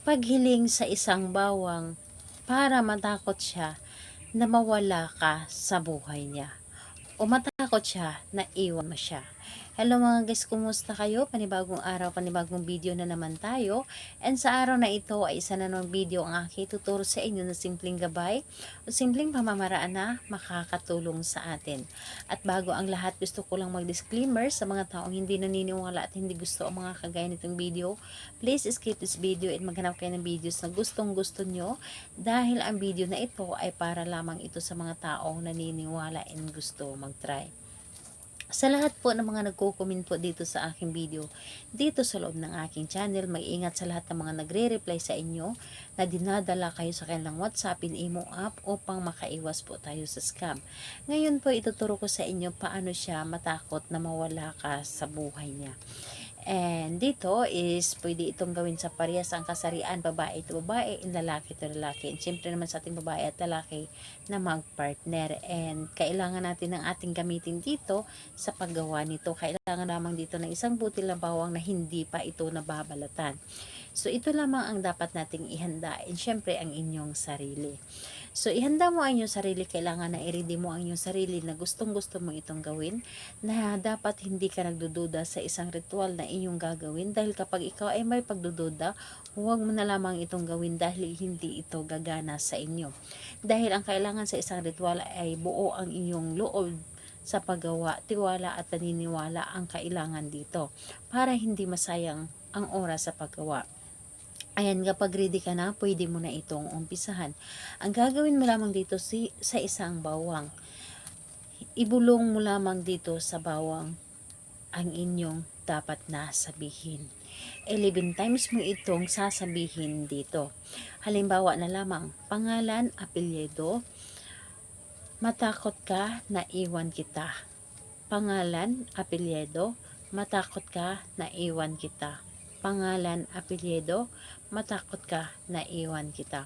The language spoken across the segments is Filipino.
paghiling sa isang bawang para matakot siya na mawala ka sa buhay niya o matakot siya na iwan mo siya. Hello mga guys, kumusta kayo? Panibagong araw, panibagong video na naman tayo. And sa araw na ito ay isa na namang video ang aking tuturo sa inyo na simpleng gabay o simpleng pamamaraan na makakatulong sa atin. At bago ang lahat, gusto ko lang mag-disclaimer sa mga taong hindi naniniwala at hindi gusto ang mga kagaya nitong video. Please skip this video at maghanap kayo ng videos na gustong gusto nyo dahil ang video na ito ay para lamang ito sa mga taong naniniwala and gusto mag-try. Sa lahat po ng mga nagko-comment po dito sa aking video, dito sa loob ng aking channel, mag-ingat sa lahat ng mga nagre-reply sa inyo na dinadala kayo sa kanilang WhatsApp, Imo app upang makaiwas po tayo sa scam. Ngayon po ituturo ko sa inyo paano siya matakot na mawala ka sa buhay niya. And dito is pwede itong gawin sa parehas ang kasarian, babae ito babae, lalaki ito lalaki. And syempre naman sa ating babae at lalaki na mag-partner. And kailangan natin ng ating gamitin dito sa paggawa nito. Kailangan lamang dito ng isang butil ng bawang na hindi pa ito nababalatan. So ito lamang ang dapat nating ihanda. And syempre ang inyong sarili. So, ihanda mo ang inyong sarili, kailangan na i-ready mo ang inyong sarili na gustong-gusto mo itong gawin, na dapat hindi ka nagdududa sa isang ritual na inyong gagawin, dahil kapag ikaw ay may pagdududa, huwag mo na lamang itong gawin dahil hindi ito gagana sa inyo. Dahil ang kailangan sa isang ritual ay buo ang inyong loob sa paggawa, tiwala at paniniwala ang kailangan dito, para hindi masayang ang oras sa paggawa. Ayan, kapag ready ka na, pwede mo na itong umpisahan. Ang gagawin mo lamang dito sa isang bawang, ibulong mo lamang dito sa bawang ang inyong dapat na sabihin. 11 times mo itong sasabihin dito. Halimbawa na lamang, pangalan, apelyido, matakot ka na iwan kita. Pangalan, apelyido, matakot ka na iwan kita. Pangalan, apelyido, matakot ka na iwan kita.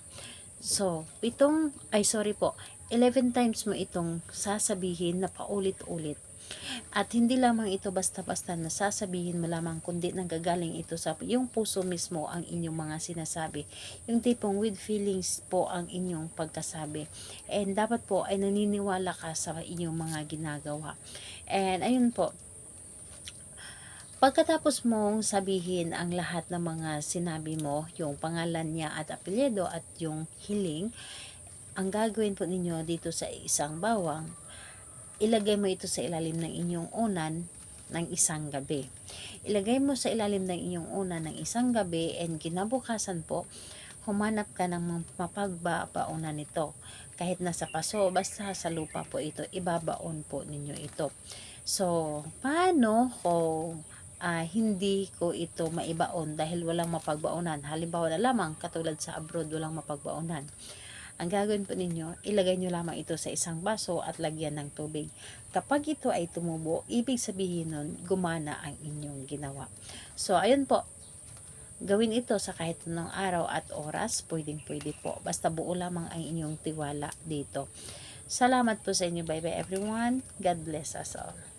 So, 11 times mo itong sasabihin na paulit-ulit. At hindi lamang ito basta-basta na sasabihin mo lamang, kundi nanggagaling ito sa yung puso mismo ang inyong mga sinasabi. Yung tipong with feelings po ang inyong pagkasabi. And dapat po ay naniniwala ka sa inyong mga ginagawa. And ayun po, pagkatapos mong sabihin ang lahat ng mga sinabi mo, yung pangalan niya at apelyido at yung hiling, ang gagawin po ninyo dito sa isang bawang, ilagay mo ito sa ilalim ng inyong unan ng isang gabi. Ilagay mo sa ilalim ng inyong unan ng isang gabi, and kinabukasan po, humanap ka ng mapagbabaonan nito. Kahit nasa paso, basta sa lupa po ito, ibabaon po ninyo ito. So, paano kung hindi ko ito maibaon dahil walang mapagbaonan? Halimbawa na lamang, katulad sa abroad, walang mapagbaonan. Ang gagawin po ninyo, ilagay nyo lamang ito sa isang baso at lagyan ng tubig. Kapag ito ay tumubo, ibig sabihin nun, gumana ang inyong ginawa. So, ayun po. Gawin ito sa kahit anong araw at oras, pwedeng-pwede po. Basta buo lamang ang inyong tiwala dito. Salamat po sa inyo. Bye-bye everyone. God bless us all.